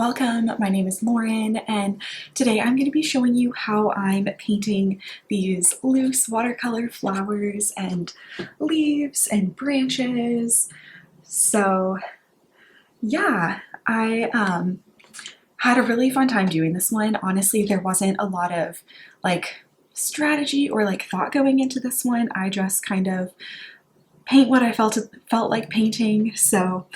welcome. My name is Lauren, and today I'm going to be showing you how I'm painting these loose watercolor flowers and leaves and branches. So yeah, I had a really fun time doing this one. Honestly, there wasn't a lot of like strategy or like thought going into this one. I just kind of paint what I felt like painting. So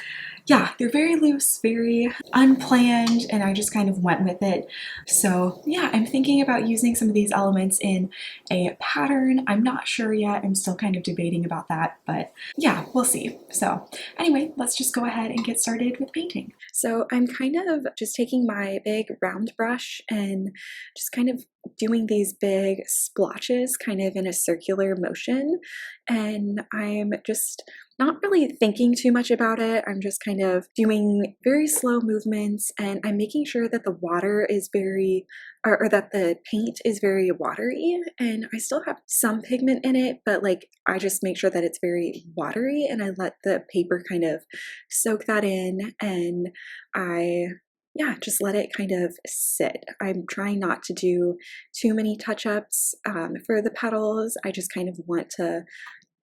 yeah, they're very loose, very unplanned, and I just kind of went with it. So yeah, I'm thinking about using some of these elements in a pattern. I'm not sure yet. I'm still kind of debating about that, but yeah, we'll see. So anyway, let's just go ahead and get started with painting. So I'm kind of just taking my big round brush and just kind of doing these big splotches kind of in a circular motion, and I'm just not really thinking too much about it. I'm just kind of doing very slow movements, and I'm making sure that the water is or that the paint is very watery, and I still have some pigment in it, but like I just make sure that it's very watery, and I let the paper kind of soak that in, and yeah, just let it kind of sit. I'm trying not to do too many touch-ups for the petals. I just kind of want to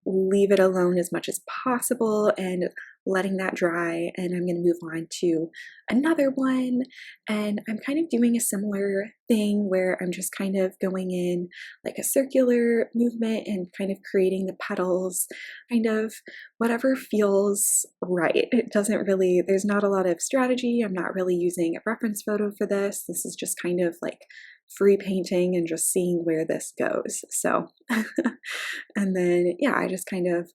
leave it alone as much as possible and letting that dry, and I'm going to move on to another one. And I'm kind of doing a similar thing where I'm just kind of going in like a circular movement and kind of creating the petals, kind of whatever feels right. It doesn't really, there's not a lot of strategy. I'm not really using a reference photo for this. This is just kind of like free painting and just seeing where this goes. So and then yeah, I just kind of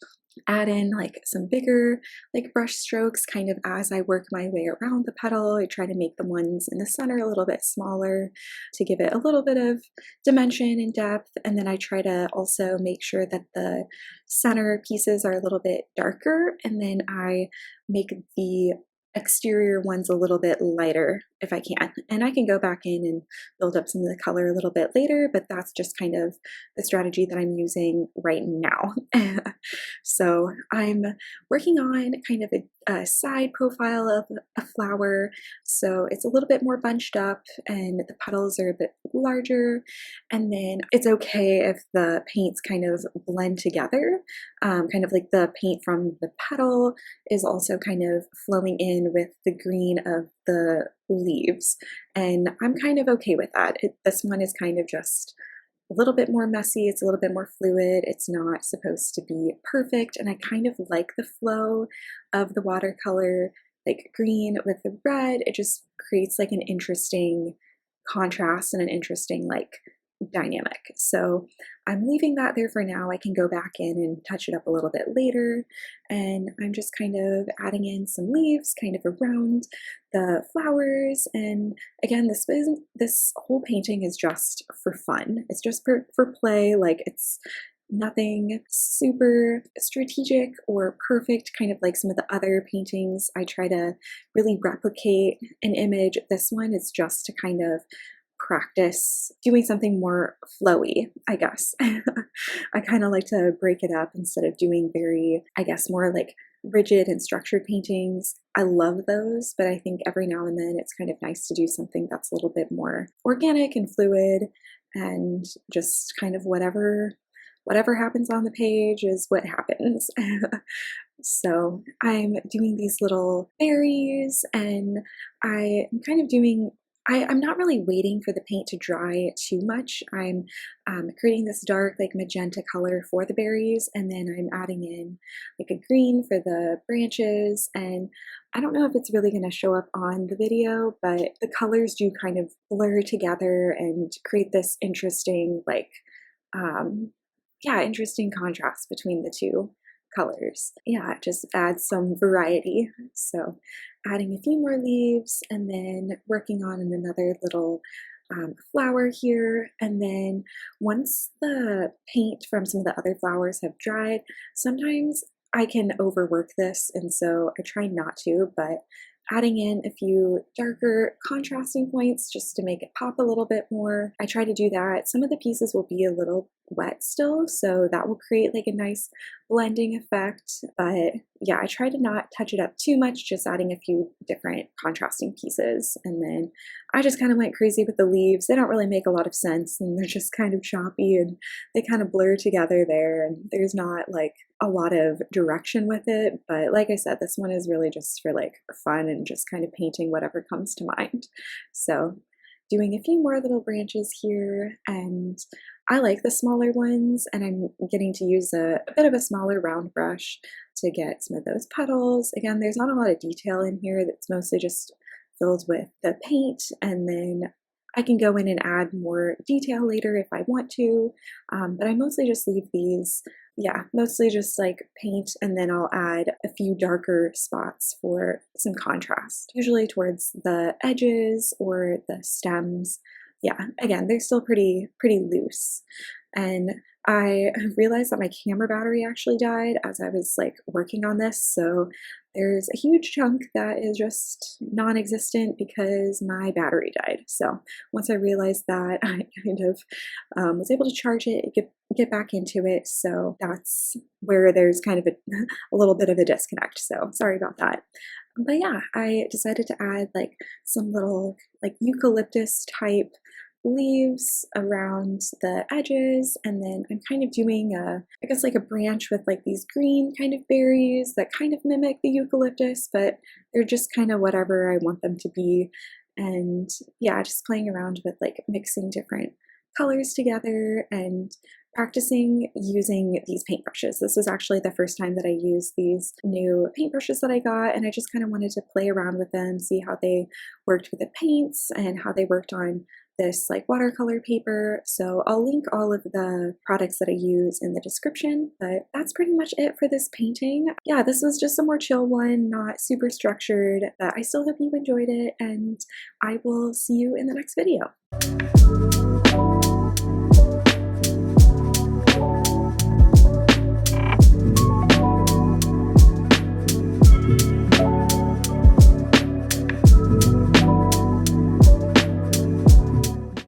add in like some bigger like brush strokes kind of as I work my way around the petal. I try to make the ones in the center a little bit smaller to give it a little bit of dimension and depth, and then I try to also make sure that the center pieces are a little bit darker, and then I make the exterior ones a little bit lighter if I can. And I can go back in and build up some of the color a little bit later, but that's just kind of the strategy that I'm using right now. So I'm working on kind of a side profile of a flower. So it's a little bit more bunched up and the petals are a bit larger. And then it's okay if the paints kind of blend together, kind of like the paint from the petal is also kind of flowing in with the green of the leaves. And I'm kind of okay with that. This one is kind of just a little bit more messy. It's a little bit more fluid. It's not supposed to be perfect. And I kind of like the flow of the watercolor, like green with the red. It just creates like an interesting contrast and an interesting like dynamic. So I'm leaving that there for now. I can go back in and touch it up a little bit later. And I'm just kind of adding in some leaves kind of around the flowers. And again, this whole painting is just for fun. It's just for play. Like it's nothing super strategic or perfect, kind of like some of the other paintings. I try to really replicate an image. This one is just to kind of practice doing something more flowy, I guess. I kind of like to break it up instead of doing very, I guess, more like rigid and structured paintings. I love those, but I think every now and then it's kind of nice to do something that's a little bit more organic and fluid, and just kind of whatever happens on the page is what happens. So I'm doing these little berries, and I'm kind of doing I'm not really waiting for the paint to dry too much. I'm creating this dark like magenta color for the berries, and then I'm adding in like a green for the branches. And I don't know if it's really going to show up on the video, but the colors do kind of blur together and create this interesting like yeah, interesting contrast between the two colors. Yeah, it just adds some variety. So adding a few more leaves, and then working on another little flower here. And then once the paint from some of the other flowers have dried, sometimes I can overwork this, and so I try not to, but adding in a few darker contrasting points just to make it pop a little bit more. I try to do that. Some of the pieces will be a little wet still, so that will create like a nice blending effect. But yeah, I try to not touch it up too much, just adding a few different contrasting pieces. And then I just kind of went crazy with the leaves. They don't really make a lot of sense, and they're just kind of choppy and they kind of blur together there, and there's not like a lot of direction with it. But like I said, this one is really just for like fun and just kind of painting whatever comes to mind. So doing a few more little branches here, and I like the smaller ones, and I'm getting to use a bit of a smaller round brush to get some of those petals. Again, there's not a lot of detail in here. That's mostly just filled with the paint, and then I can go in and add more detail later if I want to, but I mostly just leave these, yeah, mostly just like paint, and then I'll add a few darker spots for some contrast, usually towards the edges or the stems. Yeah, again, they're still pretty loose. And I realized that my camera battery actually died as I was like working on this, so there's a huge chunk that is just non-existent because my battery died. So once I realized that, I kind of was able to charge it, get back into it. So that's where there's kind of a little bit of a disconnect. So sorry about that. But yeah, I decided to add like some little like eucalyptus type leaves around the edges, and then I'm kind of doing I guess like a branch with like these green kind of berries that kind of mimic the eucalyptus, but they're just kind of whatever I want them to be. And yeah, just playing around with like mixing different colors together and practicing using these paintbrushes. This was actually the first time that I used these new paintbrushes that I got, and I just kind of wanted to play around with them, see how they worked with the paints and how they worked on this like watercolor paper. So I'll link all of the products that I use in the description, but that's pretty much it for this painting. Yeah, this was just a more chill one, not super structured, but I still hope you enjoyed it, and I will see you in the next video.